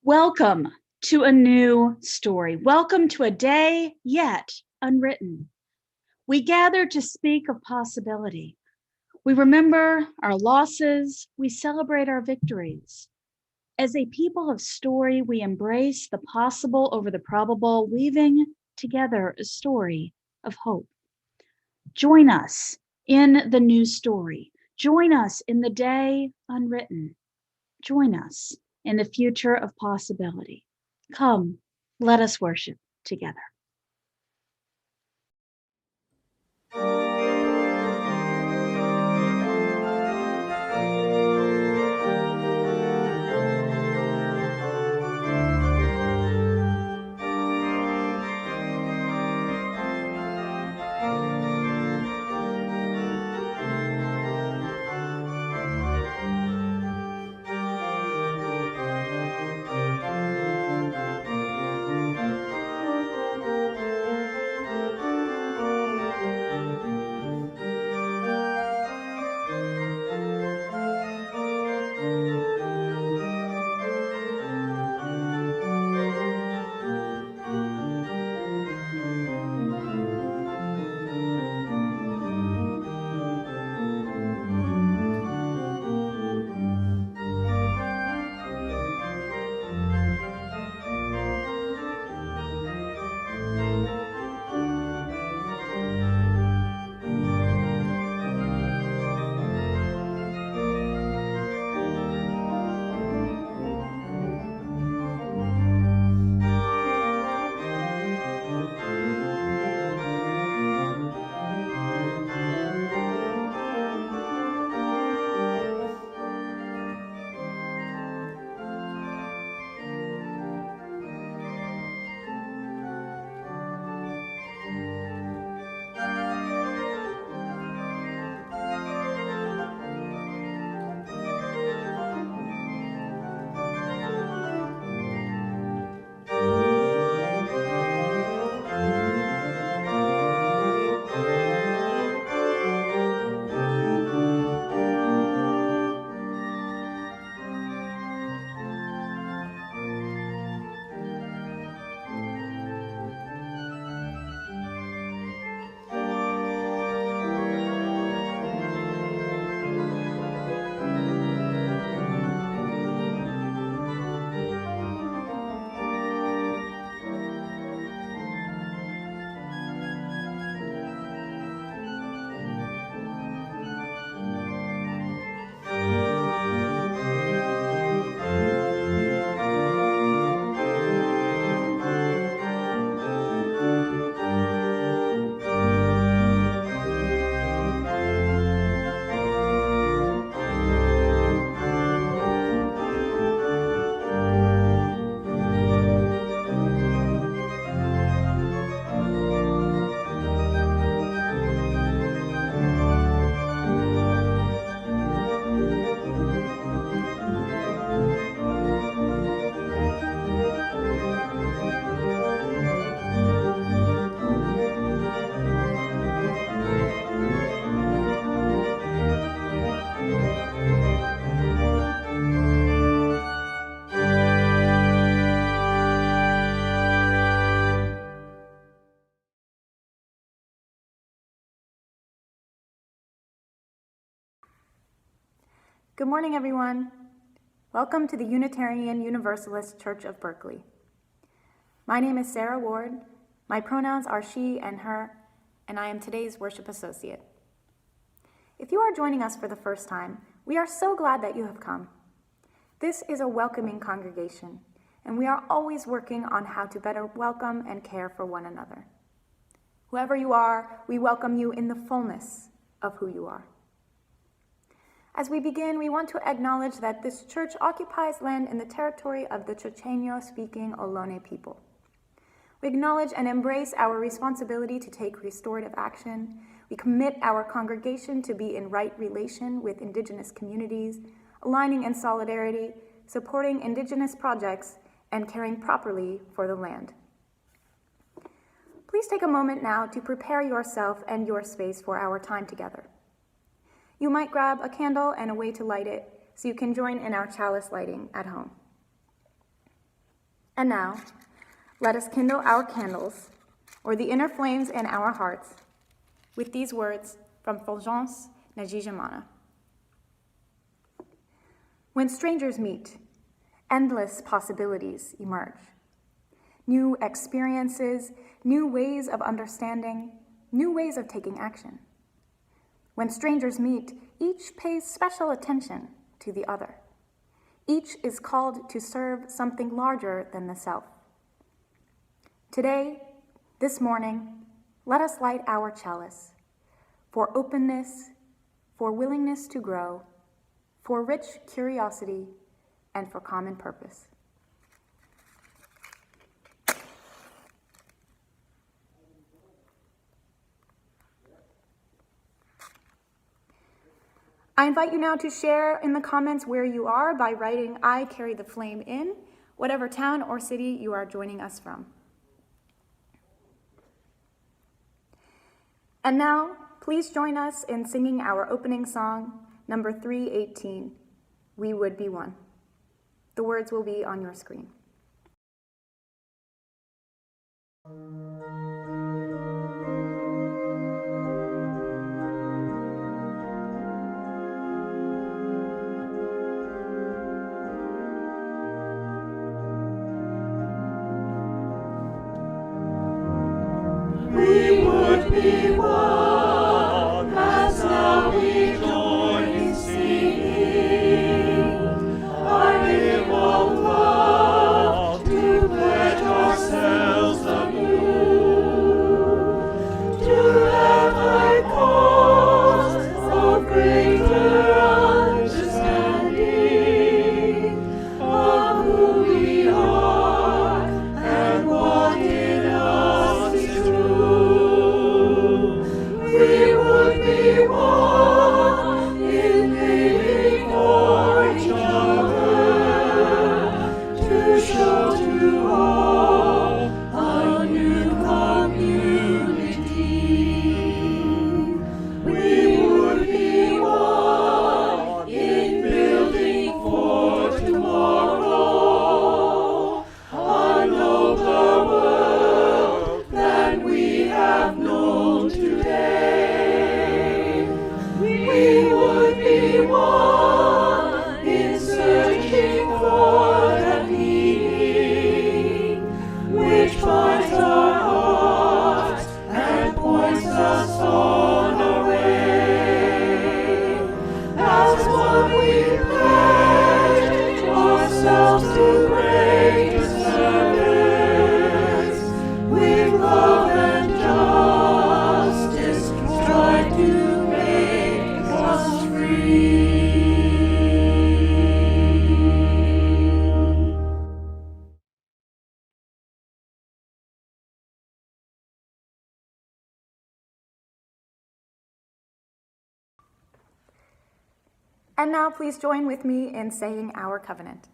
Welcome to a new story. Welcome to a day yet unwritten. We gather to speak of possibility. We remember our losses. We celebrate our victories. As a people of story, we embrace the possible over the probable, weaving together a story of hope. Join us in the new story. Join us in the day unwritten. Join us in the future of possibility. Come, let us worship together. Good morning, everyone. Welcome to the Unitarian Universalist Church of Berkeley. My name is Sarah Ward. My pronouns are she and her, and I am today's worship associate. If you are joining us for the first time, we are so glad that you have come. This is a welcoming congregation, and we are always working on how to better welcome and care for one another. Whoever you are, we welcome you in the fullness of who you are. As we begin, we want to acknowledge that this church occupies land in the territory of the Chochenyo-speaking Ohlone people. We acknowledge and embrace our responsibility to take restorative action. We commit our congregation to be in right relation with Indigenous communities, aligning in solidarity, supporting Indigenous projects, and caring properly for the land. Please take a moment now to prepare yourself and your space for our time together. You might grab a candle and a way to light it so you can join in our chalice lighting at home. And now, let us kindle our candles, or the inner flames in our hearts, with these words from Fulgence Najijamana. When strangers meet, endless possibilities emerge. New experiences, new ways of understanding, new ways of taking action. When strangers meet, each pays special attention to the other. Each is called to serve something larger than the self. Today, this morning, let us light our chalice for openness, for willingness to grow, for rich curiosity, and for common purpose. I invite you now to share in the comments where you are by writing "I carry the flame in," whatever town or city you are joining us from. And now, please join us in singing our opening song, number 318, "We Would Be One." The words will be on your screen. We would be one, as now we join in singing our hymn of love, to pledge ourselves anew to have a cause of greater understanding of who we are and what in us is true. We would be one in living for each other, to show to all a new community. We would be one in building for tomorrow a nobler world than we have known today. We would be one in searching for the meaning which binds our hearts and points us on our way. As one we pledge ourselves to greater service, with love and justice strive to make us free. And now please join with me in saying our covenant.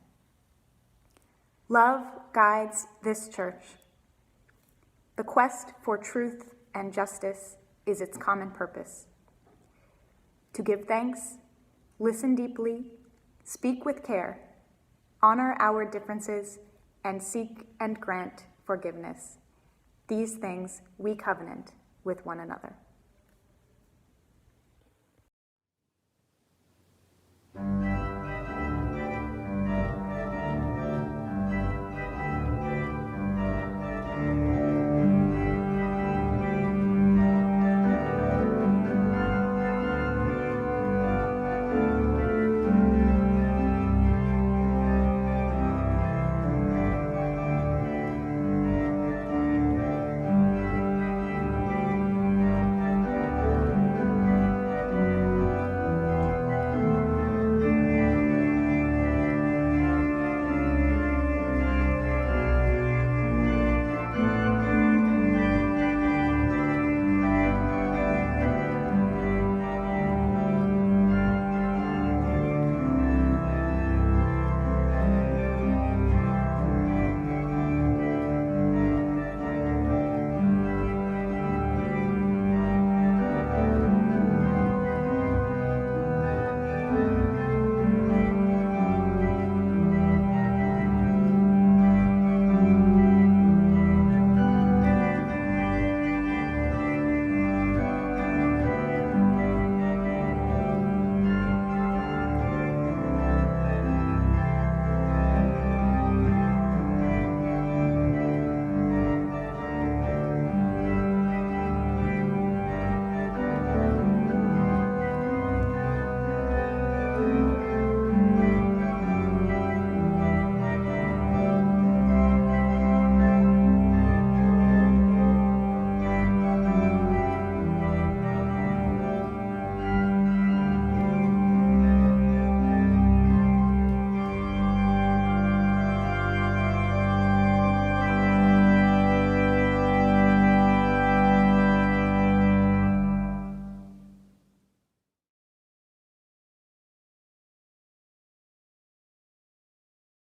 Love guides this church. The quest for truth and justice is its common purpose. To give thanks, listen deeply, speak with care, honor our differences, and seek and grant forgiveness. These things we covenant with one another.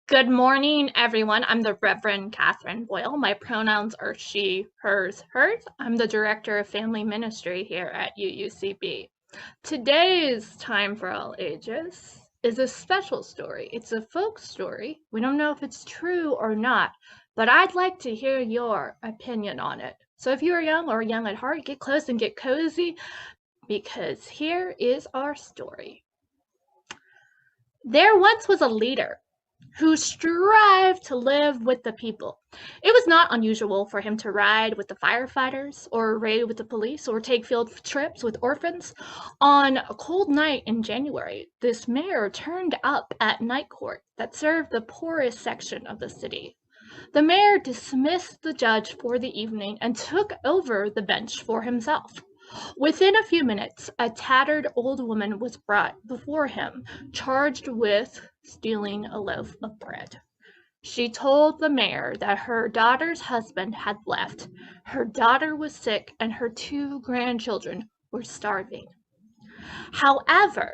Good morning, everyone. I'm the Reverend Catherine Boyle. My pronouns are she, hers, hers. I'm the Director of Family Ministry here at UUCB. Today's Time for All Ages is a special story. It's a folk story. We don't know if it's true or not, but I'd like to hear your opinion on it. So if you are young or young at heart, get close and get cozy because here is our story. There once was a leader who strived to live with the people. It was not unusual for him to ride with the firefighters, or raid with the police, or take field trips with orphans. On a cold night in January, this mayor turned up at night court that served the poorest section of the city. The mayor dismissed the judge for the evening and took over the bench for himself. Within a few minutes, a tattered old woman was brought before him, charged with stealing a loaf of bread. She told the mayor that her daughter's husband had left, her daughter was sick, and her 2 grandchildren were starving. However,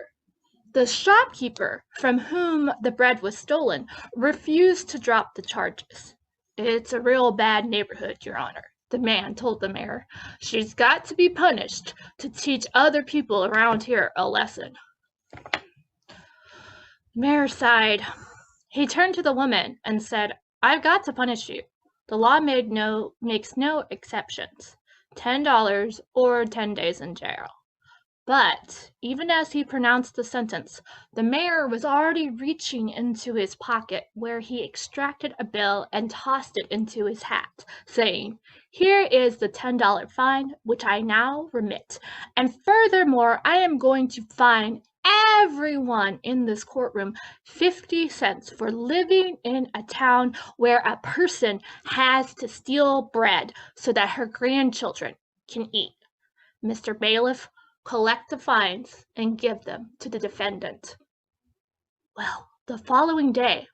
the shopkeeper from whom the bread was stolen refused to drop the charges. It's a real bad neighborhood, Your Honor, the man told the mayor. She's got to be punished to teach other people around here a lesson. The mayor sighed. He turned to the woman and said, I've got to punish you. The law makes no exceptions. $10 or 10 days in jail. But even as he pronounced the sentence, the mayor was already reaching into his pocket where he extracted a bill and tossed it into his hat, saying, Here is the $10 fine, which I now remit. And furthermore, I am going to fine everyone in this courtroom 50 cents for living in a town where a person has to steal bread so that her grandchildren can eat. Mr. Bailiff, collect the fines and give them to the defendant. Well, the following day,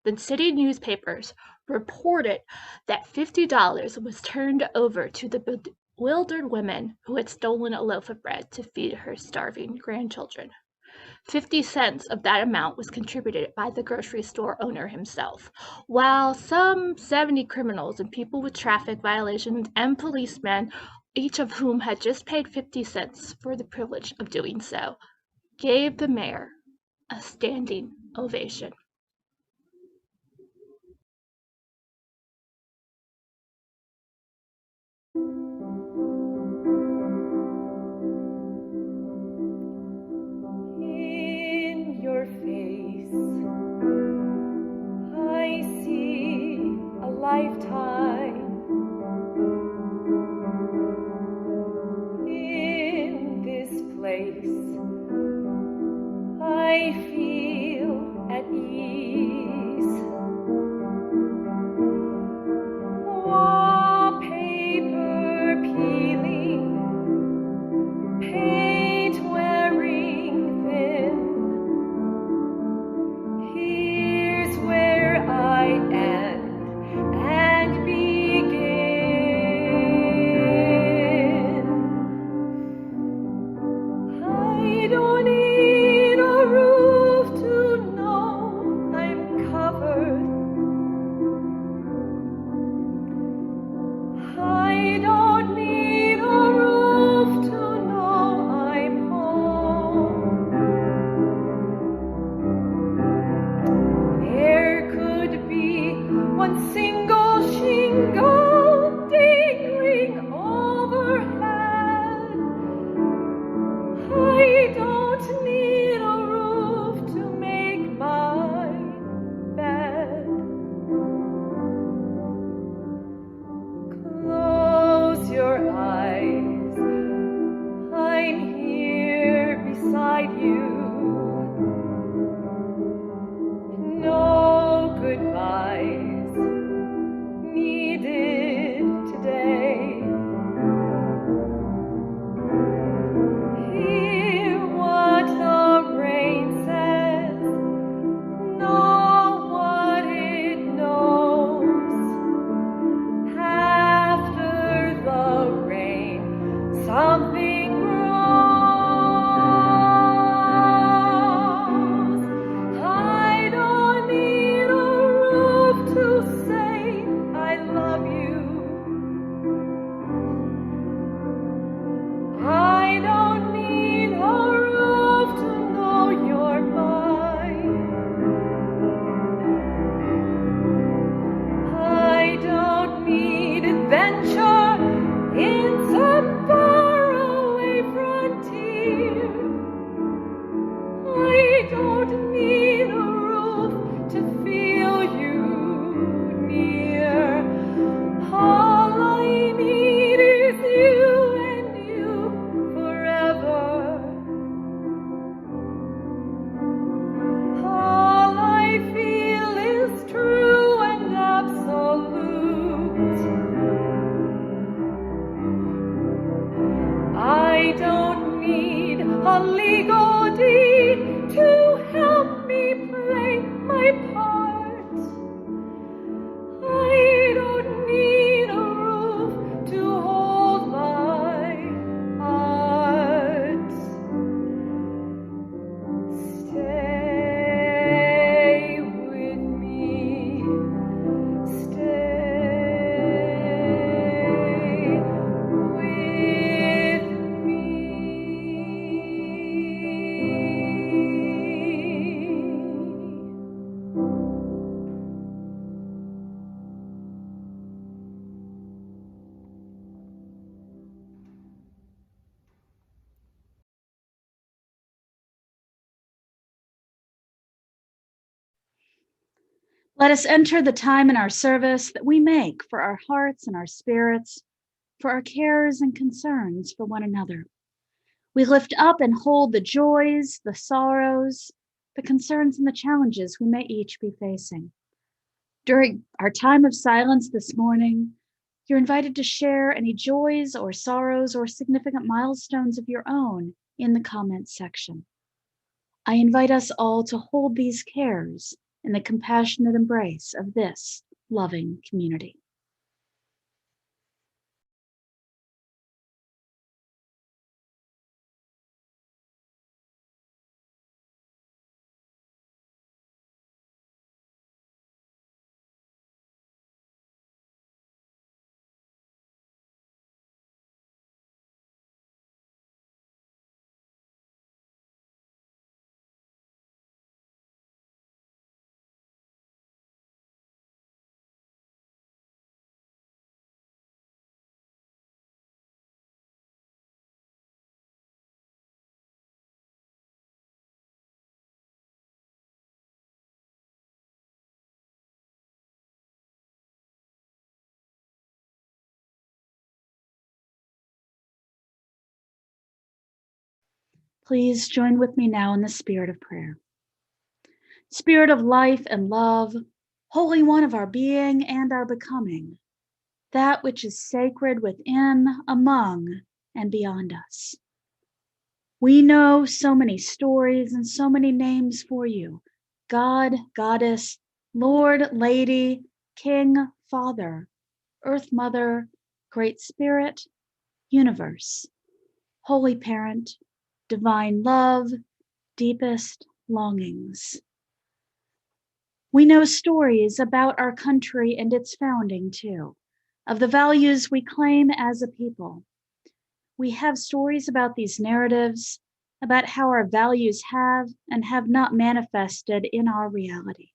the city newspapers reported that $50 was turned over to the bewildered woman who had stolen a loaf of bread to feed her starving grandchildren. 50 cents of that amount was contributed by the grocery store owner himself, while some 70 criminals and people with traffic violations and policemen, each of whom had just paid 50 cents for the privilege of doing so, gave the mayor a standing ovation. In your face, I see a lifetime. In this place, I feel at ease. Wallpaper peeling, paint wearing thin. Here's where I end and begin. I don't need a roof to know I'm covered. I don't need a roof to know I'm home. There could be one single shingle dangling overhead. I don't need a roof to make my bed. Close your eyes, I'm here beside you. No goodbyes, Let us enter the time in our service that we make for our hearts and our spirits, for our cares and concerns for one another. We lift up and hold the joys, the sorrows, the concerns, and the challenges we may each be facing. During our time of silence this morning, you're invited to share any joys or sorrows or significant milestones of your own in the comments section. I invite us all to hold these cares in the compassionate embrace of this loving community. Please join with me now in the spirit of prayer. Spirit of life and love, Holy One of our being and our becoming, that which is sacred within, among, and beyond us. We know so many stories and so many names for you: God, Goddess, Lord, Lady, King, Father, Earth Mother, Great Spirit, Universe, Holy Parent, Divine Love, Deepest Longings. We know stories about our country and its founding too, of the values we claim as a people. We have stories about these narratives, about how our values have and have not manifested in our reality.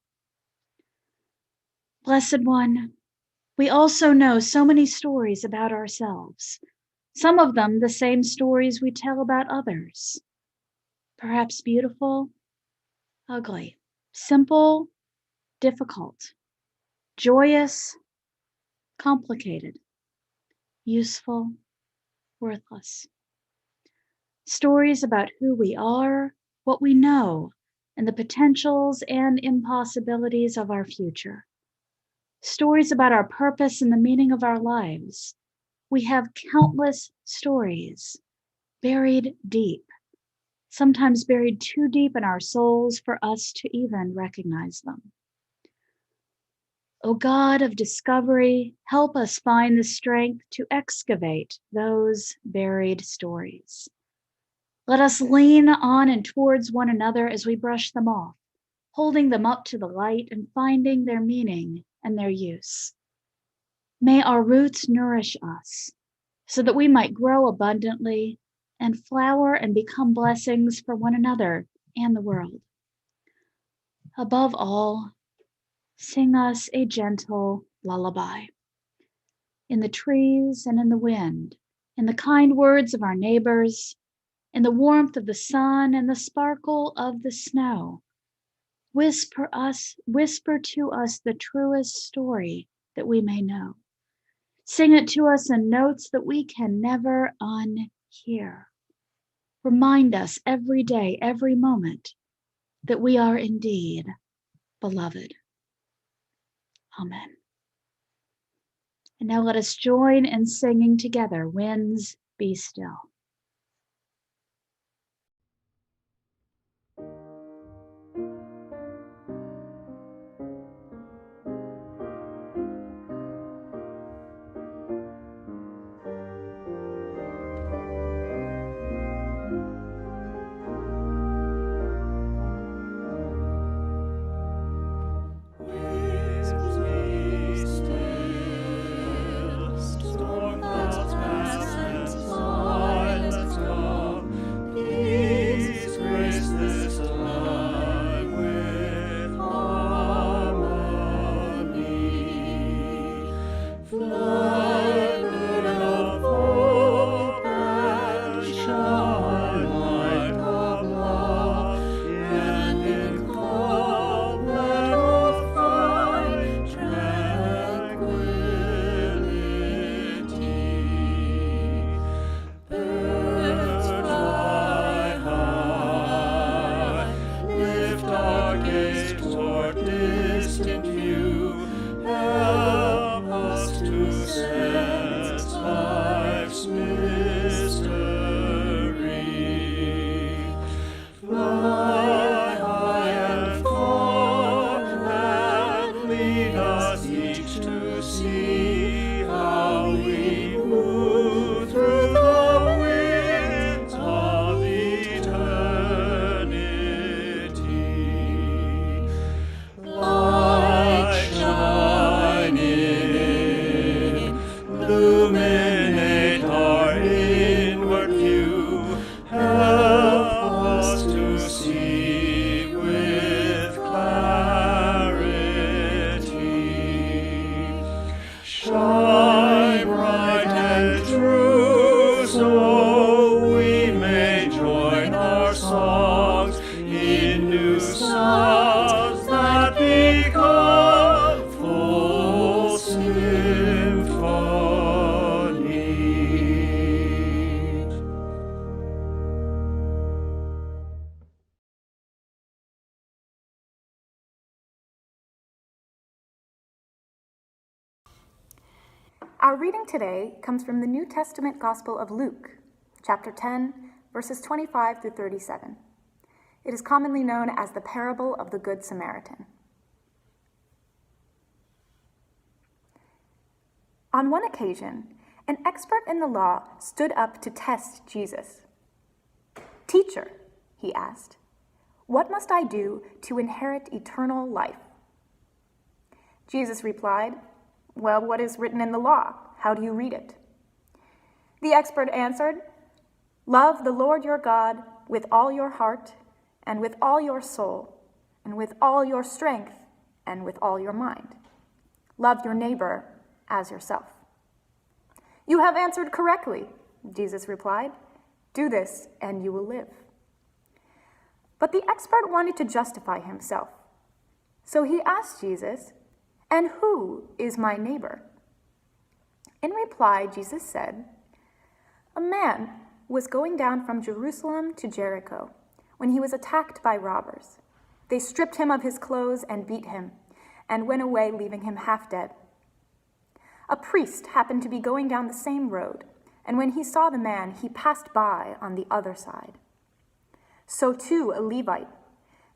Blessed One, we also know so many stories about ourselves, some of them the same stories we tell about others. Perhaps beautiful, ugly, simple, difficult, joyous, complicated, useful, worthless. Stories about who we are, what we know, and the potentials and impossibilities of our future. Stories about our purpose and the meaning of our lives. We have countless stories buried deep, sometimes buried too deep in our souls for us to even recognize them. O God of discovery, help us find the strength to excavate those buried stories. Let us lean on and towards one another as we brush them off, holding them up to the light and finding their meaning and their use. May our roots nourish us so that we might grow abundantly and flower and become blessings for one another and the world. Above all, sing us a gentle lullaby. In the trees and in the wind, in the kind words of our neighbors, in the warmth of the sun and the sparkle of the snow, whisper to us the truest story that we may know. Sing it to us in notes that we can never unhear. Remind us every day, every moment, that we are indeed beloved. Amen. And now let us join in singing together, Winds Be Still. help us to sense life's mystery. Fly high and far, and lead us each to see how we move through the winds of eternity. Light shining, illuminate our inward view. Help us to see with clarity. Shine bright and true, so we may join our songs in new sounds that become full symphony. Our reading today comes from the New Testament Gospel of Luke, chapter 10, verses 25 through 37. It is commonly known as the parable of the Good Samaritan. On one occasion, an expert in the law stood up to test Jesus. "Teacher," he asked, "what must I do to inherit eternal life?" Jesus replied, "Well, what is written in the law? How do you read it?" The expert answered, "Love the Lord your God with all your heart, and with all your soul, and with all your strength, and with all your mind. Love your neighbor as yourself." "You have answered correctly," Jesus replied. "Do this, and you will live." But the expert wanted to justify himself. So he asked Jesus, "And who is my neighbor?" In reply, Jesus said, "A man was going down from Jerusalem to Jericho when he was attacked by robbers. They stripped him of his clothes and beat him, and went away, leaving him half dead. A priest happened to be going down the same road, and when he saw the man, he passed by on the other side. So too a Levite,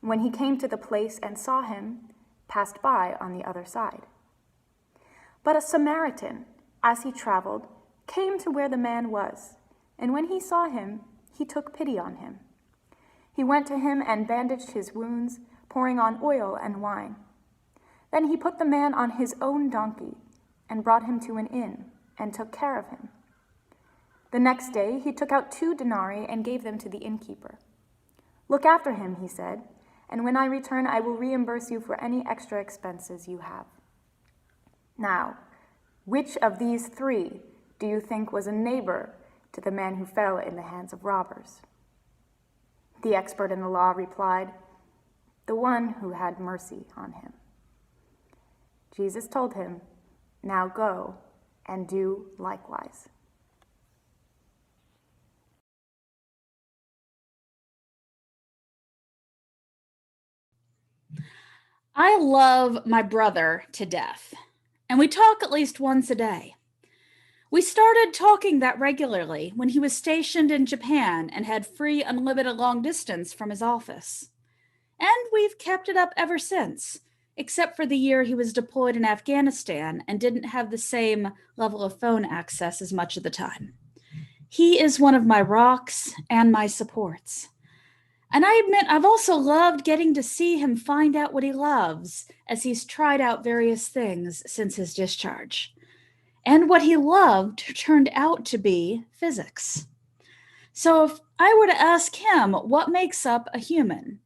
when he came to the place and saw him, passed by on the other side. But a Samaritan, as he traveled, came to where the man was, and when he saw him, he took pity on him. He went to him and bandaged his wounds, pouring on oil and wine. Then he put the man on his own donkey and brought him to an inn and took care of him. The next day he took out 2 denarii and gave them to the innkeeper. 'Look after him,' he said, 'and when I return I will reimburse you for any extra expenses you have.' Now, which of these 3 do you think was a neighbor to the man who fell in the hands of robbers?" The expert in the law replied, "The one who had mercy on him." Jesus told him, "Now go and do likewise." I love my brother to death, and we talk at least once a day. We started talking that regularly when he was stationed in Japan and had free unlimited long distance from his office. And we've kept it up ever since, except for the year he was deployed in Afghanistan and didn't have the same level of phone access as much of the time. He is one of my rocks and my supports. And I admit I've also loved getting to see him find out what he loves as he's tried out various things since his discharge. And what he loved turned out to be physics. So if I were to ask him what makes up a human,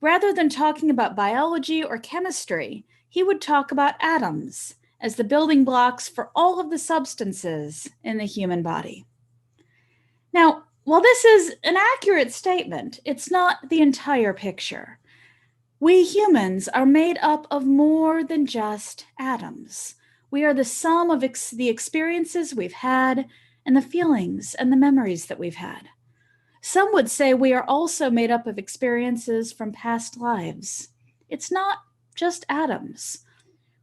rather than talking about biology or chemistry, he would talk about atoms as the building blocks for all of the substances in the human body. Now, while this is an accurate statement, it's not the entire picture. We humans are made up of more than just atoms. We are the sum of the experiences we've had and the feelings and the memories that we've had. Some would say we are also made up of experiences from past lives. It's not just atoms.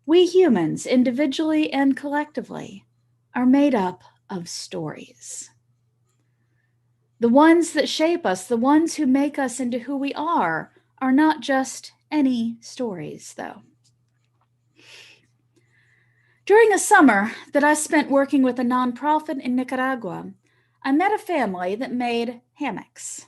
We humans, individually and collectively, are made up of stories. The ones that shape us, the ones who make us into who we are not just any stories, though. During a summer that I spent working with a nonprofit in Nicaragua, I met a family that made hammocks.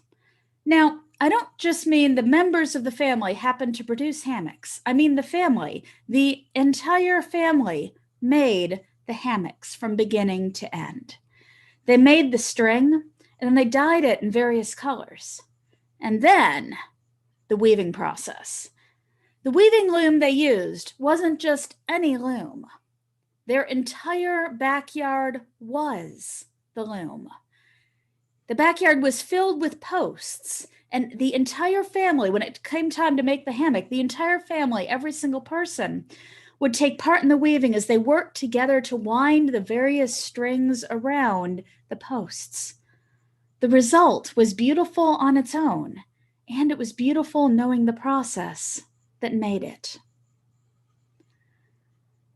Now, I don't just mean the members of the family happened to produce hammocks. I mean the family, the entire family made the hammocks from beginning to end. They made the string, and then they dyed it in various colors. And then the weaving process. The weaving loom they used wasn't just any loom. Their entire backyard was the loom. The backyard was filled with posts, and the entire family, when it came time to make the hammock, the entire family, every single person, would take part in the weaving as they worked together to wind the various strings around the posts. The result was beautiful on its own, and it was beautiful knowing the process that made it.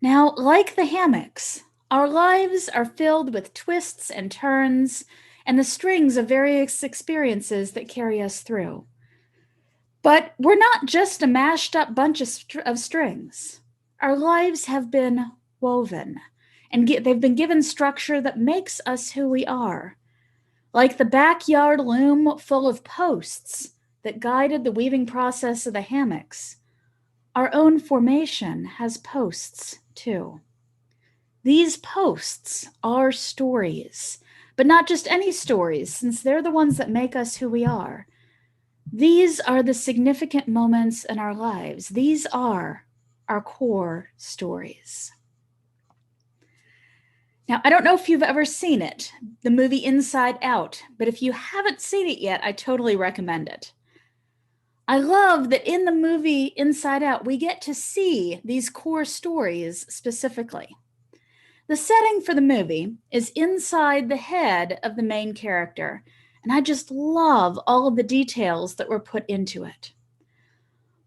Now, like the hammocks, our lives are filled with twists and turns and the strings of various experiences that carry us through. But we're not just a mashed up bunch of strings. Our lives have been woven, and they've been given structure that makes us who we are. Like the backyard loom full of posts that guided the weaving process of the hammocks, our own formation has posts too. These posts are stories, but not just any stories, since they're the ones that make us who we are. These are the significant moments in our lives. These are our core stories. Now, I don't know if you've ever seen it, the movie Inside Out, but if you haven't seen it yet, I totally recommend it. I love that in the movie Inside Out, we get to see these core stories specifically. The setting for the movie is inside the head of the main character, and I just love all of the details that were put into it.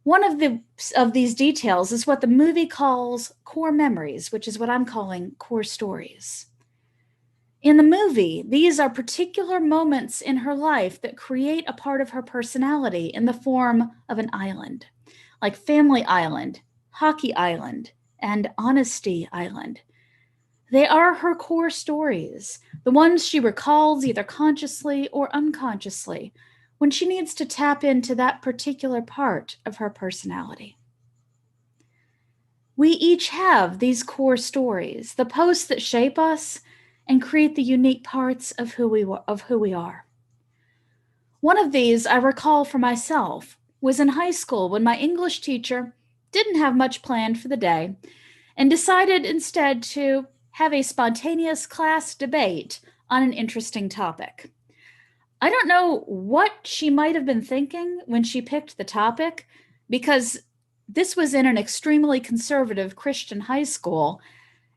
One of these details is what the movie calls core memories, which is what I'm calling core stories. In the movie, these are particular moments in her life that create a part of her personality in the form of an island, like Family Island, Hockey Island, and Honesty Island. They are her core stories, the ones she recalls either consciously or unconsciously when she needs to tap into that particular part of her personality. We each have these core stories, the posts that shape us and create the unique parts of who we are. One of these I recall for myself was in high school when my English teacher didn't have much planned for the day and decided instead to have a spontaneous class debate on an interesting topic. I don't know what she might have been thinking when she picked the topic, because this was in an extremely conservative Christian high school,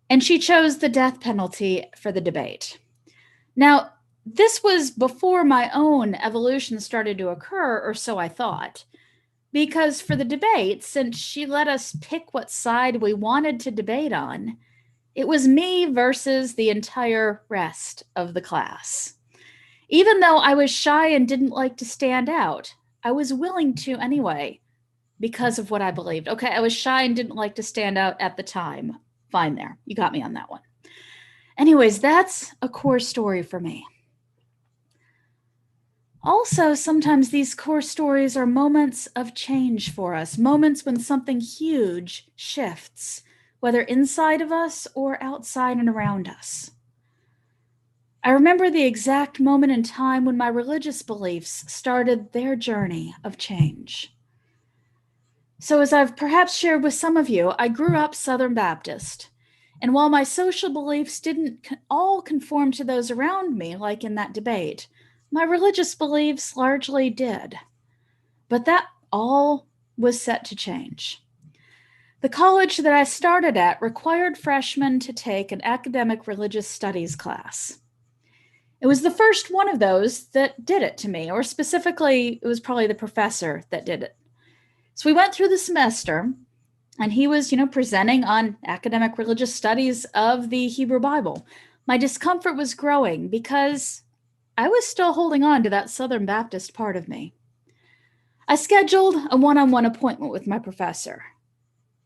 and she chose the death penalty for the debate. Now, this was before my own evolution started to occur, or so I thought, because for the debate, since she let us pick what side we wanted to debate on, it was me versus the entire rest of the class. Even though I was shy and didn't like to stand out, I was willing to anyway because of what I believed. Okay, I was shy and didn't like to stand out at the time. Fine there. You got me on that one. Anyways, that's a core story for me. Also, sometimes these core stories are moments of change for us, moments when something huge shifts, whether inside of us or outside and around us. I remember the exact moment in time when my religious beliefs started their journey of change. So as I've perhaps shared with some of you, I grew up Southern Baptist. And while my social beliefs didn't all conform to those around me, like in that debate, my religious beliefs largely did. But that all was set to change. The college that I started at required freshmen to take an academic religious studies class. It was the first one of those that did it to me, or specifically, it was probably the professor that did it. So we went through the semester, And he was, presenting on academic religious studies of the Hebrew Bible. My discomfort was growing because I was still holding on to that Southern Baptist part of me. I scheduled a one-on-one appointment with my professor,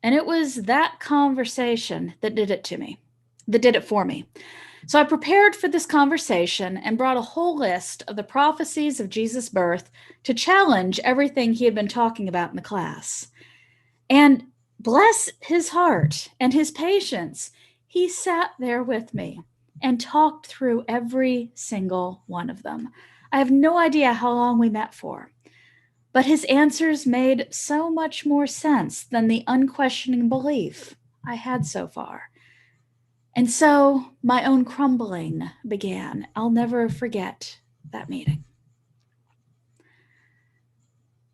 and it was that conversation that did it for me. So I prepared for this conversation and brought a whole list of the prophecies of Jesus' birth to challenge everything he had been talking about in the class. And bless his heart and his patience, he sat there with me and talked through every single one of them. I have no idea how long we met for, but his answers made so much more sense than the unquestioning belief I had so far. And so my own crumbling began. I'll never forget that meeting.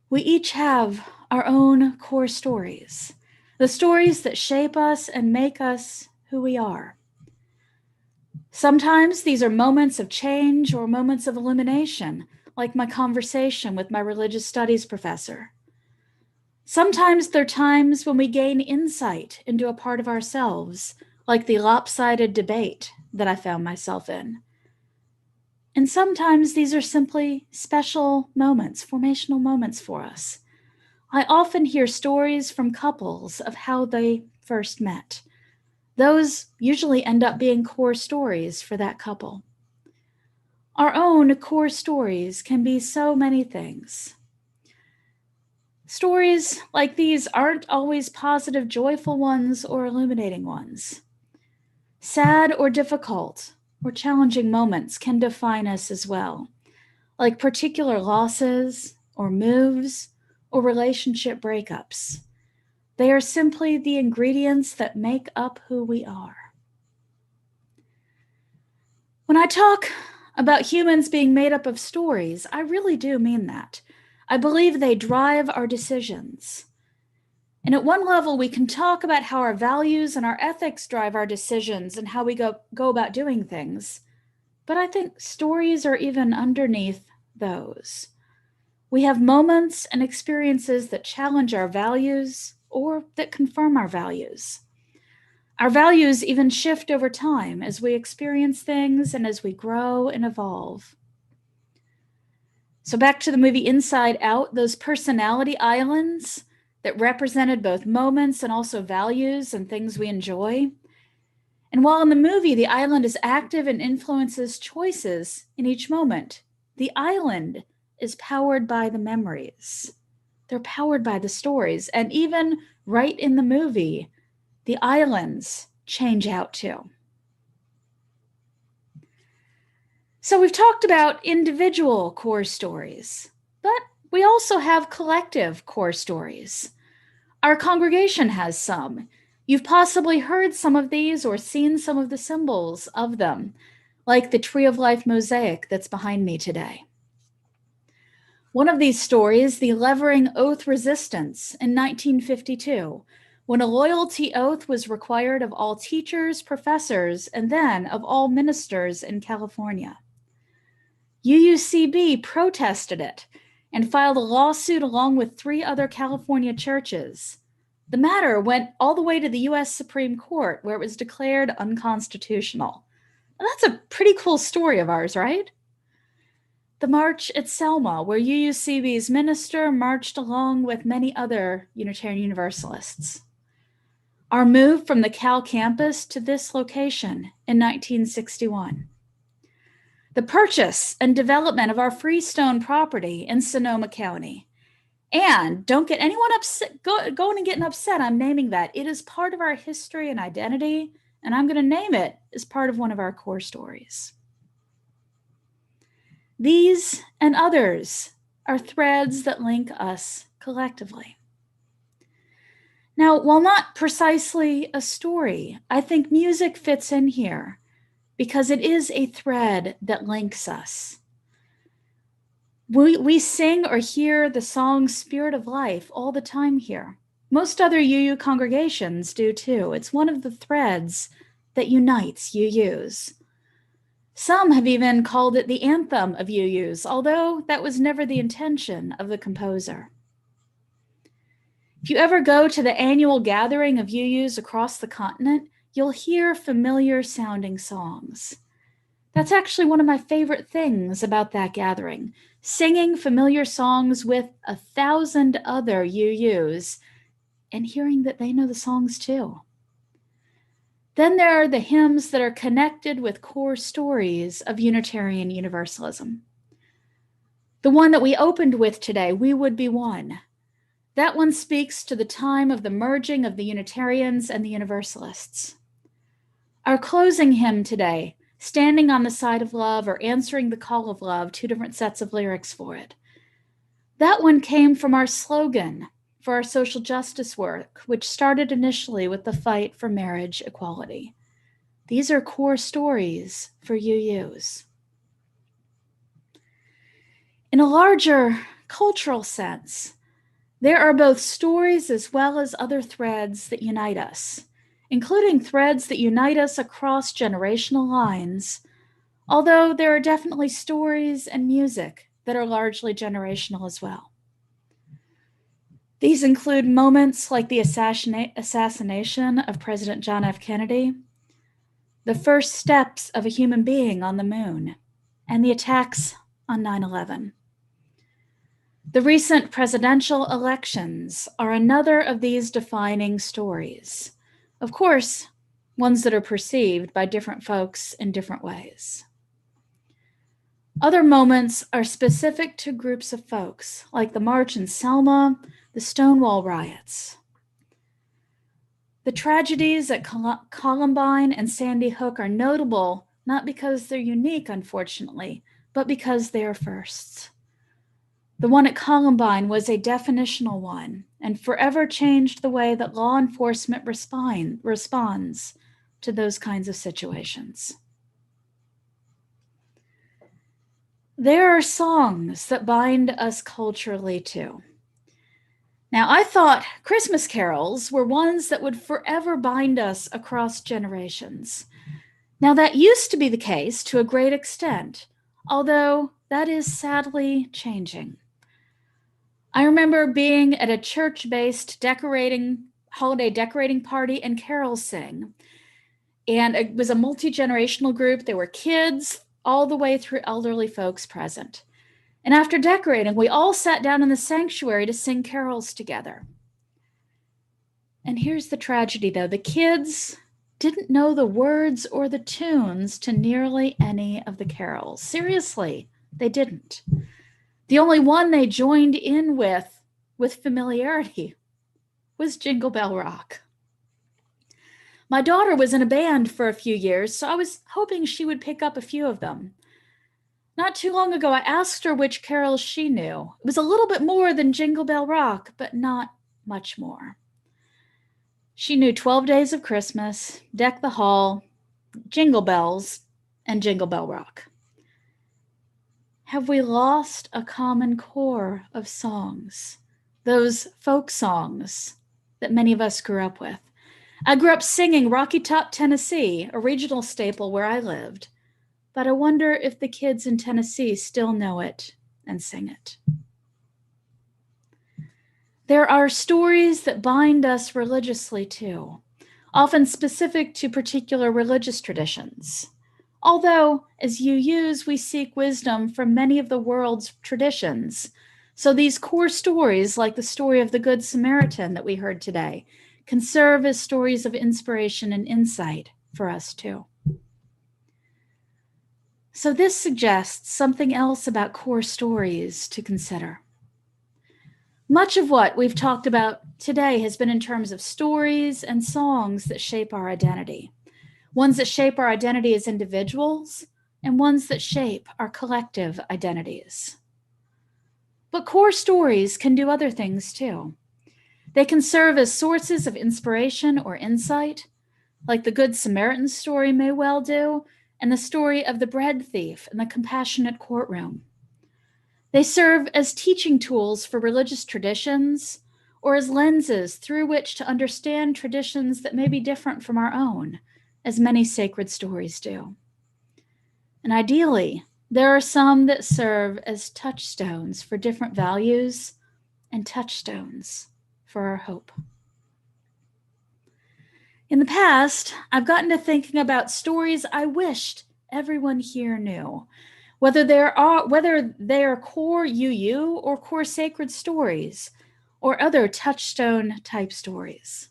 We each have our own core stories, the stories that shape us and make us who we are. Sometimes these are moments of change or moments of illumination, like my conversation with my religious studies professor. Sometimes they're times when we gain insight into a part of ourselves, like the lopsided debate that I found myself in. And sometimes these are simply special moments, formational moments for us. I often hear stories from couples of how they first met. Those usually end up being core stories for that couple. Our own core stories can be so many things. Stories like these aren't always positive, joyful ones or illuminating ones. Sad or difficult or challenging moments can define us as well, like particular losses or moves or relationship breakups. They are simply the ingredients that make up who we are. When I talk about humans being made up of stories, I really do mean that. I believe they drive our decisions. And at one level, we can talk about how our values and our ethics drive our decisions and how we go about doing things. But I think stories are even underneath those. We have moments and experiences that challenge our values or that confirm our values. Our values even shift over time as we experience things and as we grow and evolve. So back to the movie Inside Out, those personality islands that represented both moments and also values and things we enjoy. And while in the movie, the island is active and influences choices in each moment, the island is powered by the memories. They're powered by the stories. And even right in the movie, the islands change out too. So we've talked about individual core stories, but we also have collective core stories. Our congregation has some. You've possibly heard some of these or seen some of the symbols of them, like the Tree of Life mosaic that's behind me today. One of these stories, the Levering Oath Resistance in 1952, when a loyalty oath was required of all teachers, professors, and then of all ministers in California. UUCB protested it and filed a lawsuit along with 3 other California churches. The matter went all the way to the US Supreme Court, where it was declared unconstitutional. And that's a pretty cool story of ours, right? The march at Selma, where UUCB's minister marched along with many other Unitarian Universalists. Our move from the Cal campus to this location in 1961. The purchase and development of our Freestone property in Sonoma County. And don't get anyone upset, going and getting upset, I'm naming that. It is part of our history and identity, and I'm going to name it as part of one of our core stories. These and others are threads that link us collectively. Now, while not precisely a story, I think music fits in here because it is a thread that links us. We sing or hear the song Spirit of Life all the time here. Most other UU congregations do too. It's one of the threads that unites UUs. Some have even called it the anthem of UUs, although that was never the intention of the composer. If you ever go to the annual gathering of UUs across the continent, you'll hear familiar sounding songs. That's actually one of my favorite things about that gathering, singing familiar songs with 1,000 other UUs and hearing that they know the songs too. Then there are the hymns that are connected with core stories of Unitarian Universalism. The one that we opened with today, We Would Be One. That one speaks to the time of the merging of the Unitarians and the Universalists. Our closing hymn today, Standing on the Side of Love or Answering the Call of Love, 2 different sets of lyrics for it. That one came from our slogan for our social justice work, which started initially with the fight for marriage equality. These are core stories for UUs. In a larger cultural sense, there are both stories as well as other threads that unite us, including threads that unite us across generational lines, although there are definitely stories and music that are largely generational as well. These include moments like the assassination of President John F. Kennedy, the first steps of a human being on the moon, and the attacks on 9/11. The recent presidential elections are another of these defining stories. Of course, ones that are perceived by different folks in different ways. Other moments are specific to groups of folks, like the March in Selma, the Stonewall riots. The tragedies at Columbine and Sandy Hook are notable not because they're unique, unfortunately, but because they are firsts. The one at Columbine was a definitional one and forever changed the way that law enforcement responds to those kinds of situations. There are songs that bind us culturally too. Now, I thought Christmas carols were ones that would forever bind us across generations. Now, that used to be the case to a great extent, although that is sadly changing. I remember being at a church-based holiday decorating party and carols sing. And it was a multi-generational group. There were kids all the way through elderly folks present. And after decorating, we all sat down in the sanctuary to sing carols together. And here's the tragedy, though. The kids didn't know the words or the tunes to nearly any of the carols. Seriously, they didn't. The only one they joined in with familiarity was Jingle Bell Rock. My daughter was in a band for a few years, so I was hoping she would pick up a few of them. Not too long ago, I asked her which carols she knew. It was a little bit more than Jingle Bell Rock, but not much more. She knew 12 Days of Christmas, Deck the Hall, Jingle Bells, and Jingle Bell Rock. Have we lost a common core of songs, those folk songs that many of us grew up with? I grew up singing Rocky Top, Tennessee, a regional staple where I lived, but I wonder if the kids in Tennessee still know it and sing it. There are stories that bind us religiously too, often specific to particular religious traditions. Although, as UUs, we seek wisdom from many of the world's traditions. So these core stories, like the story of the Good Samaritan that we heard today, can serve as stories of inspiration and insight for us too. So this suggests something else about core stories to consider. Much of what we've talked about today has been in terms of stories and songs that shape our identity. Ones that shape our identity as individuals and ones that shape our collective identities. But core stories can do other things too. They can serve as sources of inspiration or insight, like the Good Samaritan story may well do, and the story of the bread thief and the compassionate courtroom. They serve as teaching tools for religious traditions or as lenses through which to understand traditions that may be different from our own, as many sacred stories do. And ideally, there are some that serve as touchstones for different values and touchstones for our hope. In the past, I've gotten to thinking about stories I wished everyone here knew, whether they are core UU or core sacred stories, or other touchstone type stories.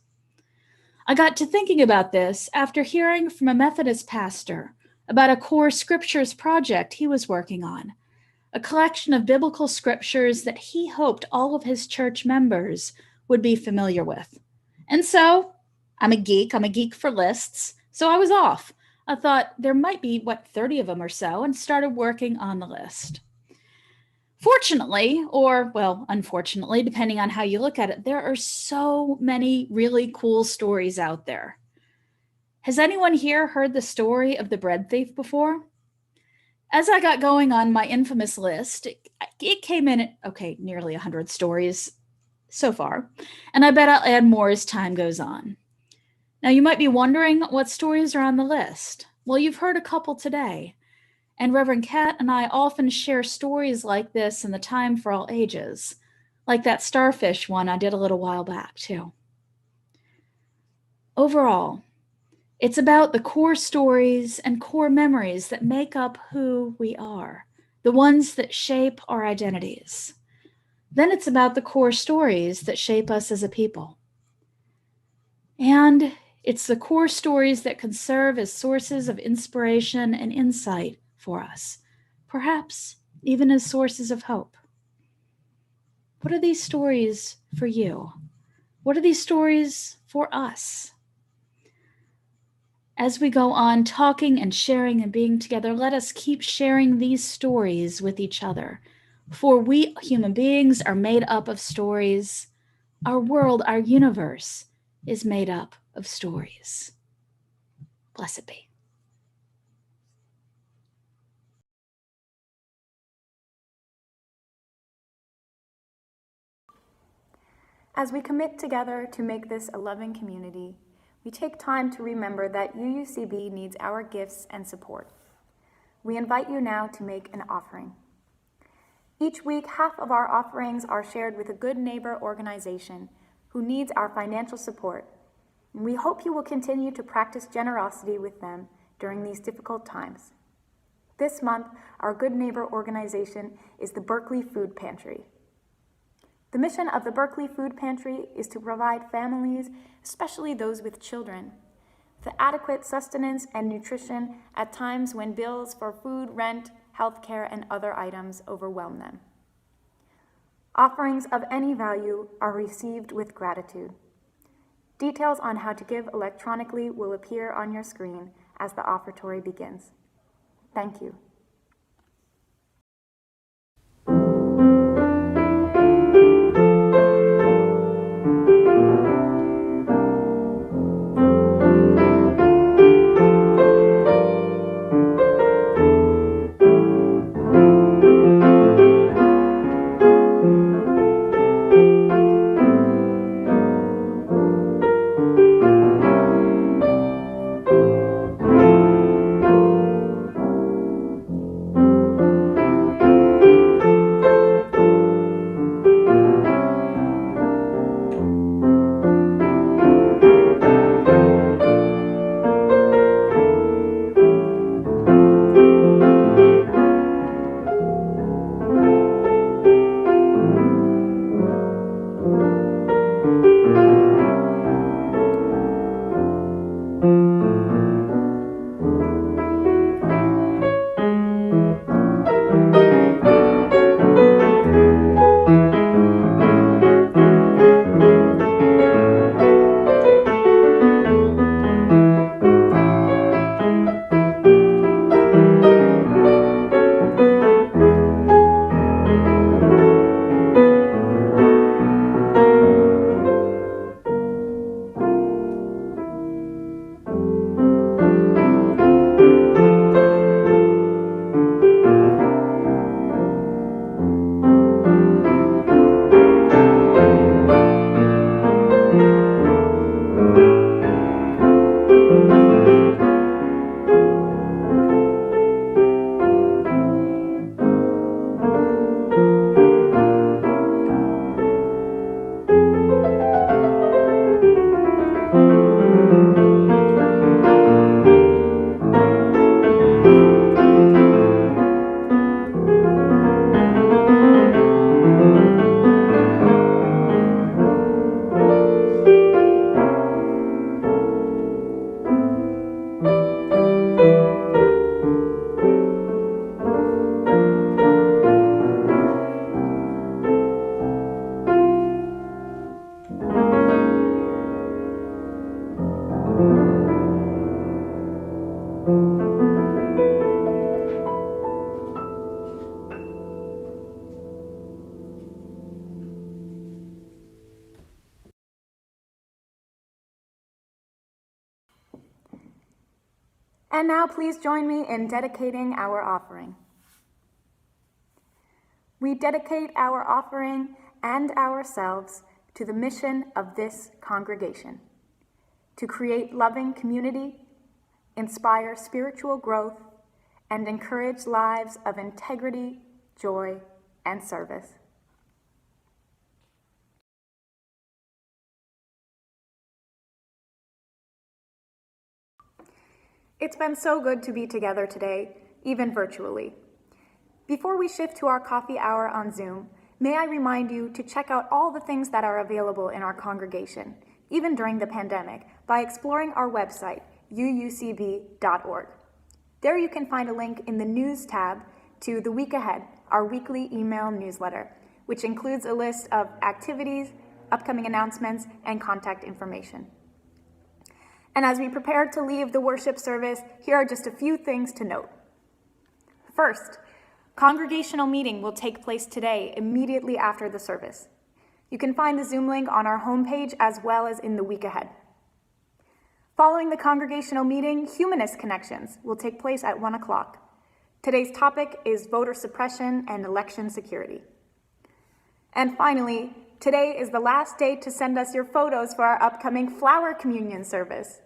I got to thinking about this after hearing from a Methodist pastor about a core scriptures project he was working on, a collection of biblical scriptures that he hoped all of his church members would be familiar with. And so, I'm a geek for lists, so I was off. I thought there might be, 30 of them or so, and started working on the list. Fortunately, or unfortunately, depending on how you look at it, there are so many really cool stories out there. Has anyone here heard the story of the bread thief before? As I got going on my infamous list, it came in at, nearly 100 stories so far, and I bet I'll add more as time goes on. Now, you might be wondering what stories are on the list. Well, you've heard a couple today. And Reverend Kat and I often share stories like this in the Time for All Ages, like that starfish one I did a little while back, too. Overall, it's about the core stories and core memories that make up who we are, the ones that shape our identities. Then it's about the core stories that shape us as a people. And it's the core stories that can serve as sources of inspiration and insight for us, perhaps even as sources of hope. What are these stories for you? What are these stories for us? As we go on talking and sharing and being together, let us keep sharing these stories with each other. For we human beings are made up of stories. Our world, our universe is made up of stories. Blessed be. As we commit together to make this a loving community, we take time to remember that UUCB needs our gifts and support. We invite you now to make an offering. Each week, half of our offerings are shared with a good neighbor organization who needs our financial support, and we hope you will continue to practice generosity with them during these difficult times. This month, our good neighbor organization is the Berkeley Food Pantry. The mission of the Berkeley Food Pantry is to provide families, especially those with children, with adequate sustenance and nutrition at times when bills for food, rent, healthcare, and other items overwhelm them. Offerings of any value are received with gratitude. Details on how to give electronically will appear on your screen as the offertory begins. Thank you. And now please join me in dedicating our offering. We dedicate our offering and ourselves to the mission of this congregation, to create loving community, inspire spiritual growth, and encourage lives of integrity, joy, and service. It's been so good to be together today, even virtually. Before we shift to our coffee hour on Zoom, may I remind you to check out all the things that are available in our congregation, even during the pandemic, by exploring our website, uucb.org. There you can find a link in the News tab to The Week Ahead, our weekly email newsletter, which includes a list of activities, upcoming announcements, and contact information. And as we prepare to leave the worship service, here are just a few things to note. First, congregational meeting will take place today, immediately after the service. You can find the Zoom link on our homepage as well as in The Week Ahead. Following the congregational meeting, Humanist Connections will take place at 1 o'clock. Today's topic is voter suppression and election security. And finally, today is the last day to send us your photos for our upcoming flower communion service.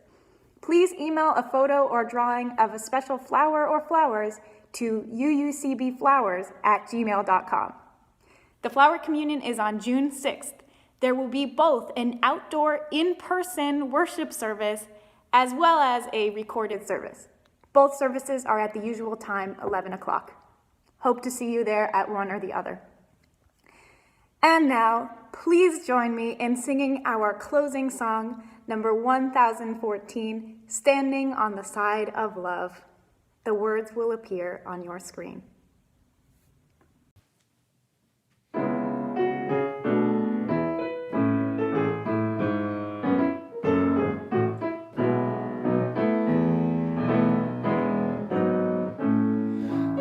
Please email a photo or drawing of a special flower or flowers to uucbflowers@gmail.com. The flower communion is on June 6th. There will be both an outdoor in-person worship service as well as a recorded service. Both services are at the usual time, 11 o'clock. Hope to see you there at one or the other. And now, please join me in singing our closing song, number 1014, Standing on the Side of Love. The words will appear on your screen.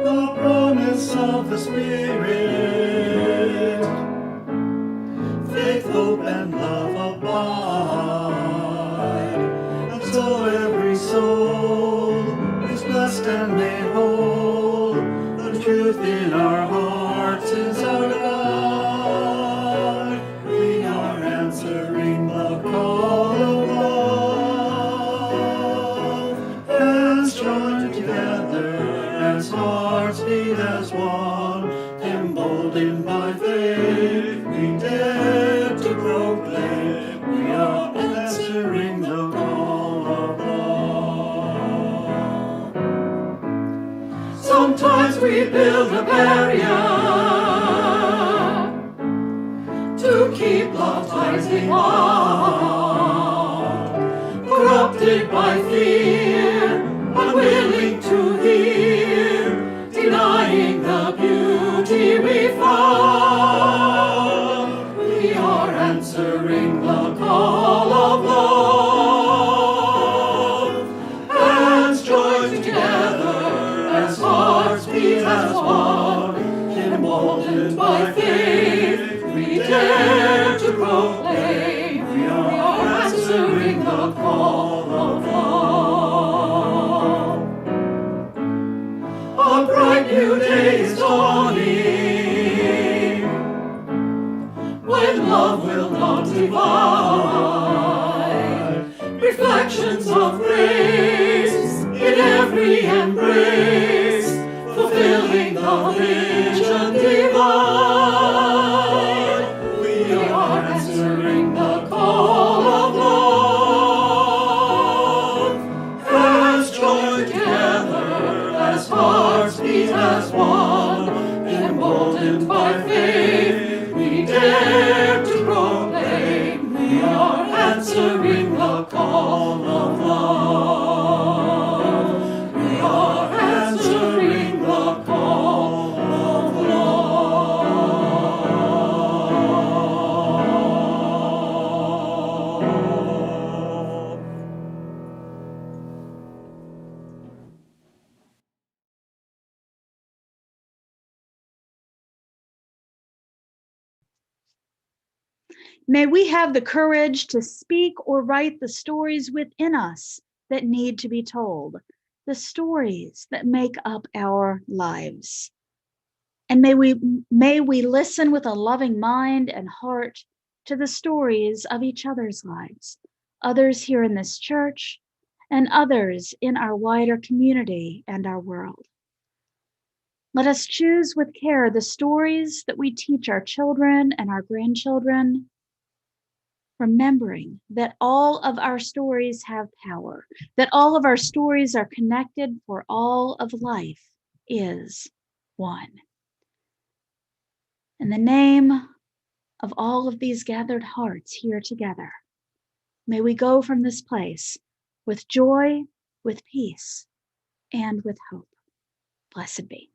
The promise of the Spirit, faith, hope, and love abide, and so every soul is blessed and made whole. The truth in our hearts is our guide. We are answering the call of love. Hands joined together as hearts beat as one, emboldened by faith, we dare to proclaim we are answering the call of love. Sometimes we build a barrier to keep love ties in one, corrupted by fear, unwilling to hear, denying the beauty we found. We are answering the call of love. Hands joined together as hearts beat as one, emboldened by faith, we dare to proclaim we are answering the call of love. A bright new day is dawning, when love will not divide. Reflections of grace in every embrace, fulfilling the vision divine. We are answering the call of love. Hands joined together as hearts beat as one, emboldened by faith, we dare to proclaim we are answering the call of love. We are answering the call of love. May we have the courage to speak or write the stories within us that need to be told, the stories that make up our lives. And may we listen with a loving mind and heart to the stories of each other's lives, others here in this church and others in our wider community and our world. Let us choose with care the stories that we teach our children and our grandchildren, remembering that all of our stories have power, that all of our stories are connected, for all of life is one. In the name of all of these gathered hearts here together, may we go from this place with joy, with peace, and with hope. Blessed be.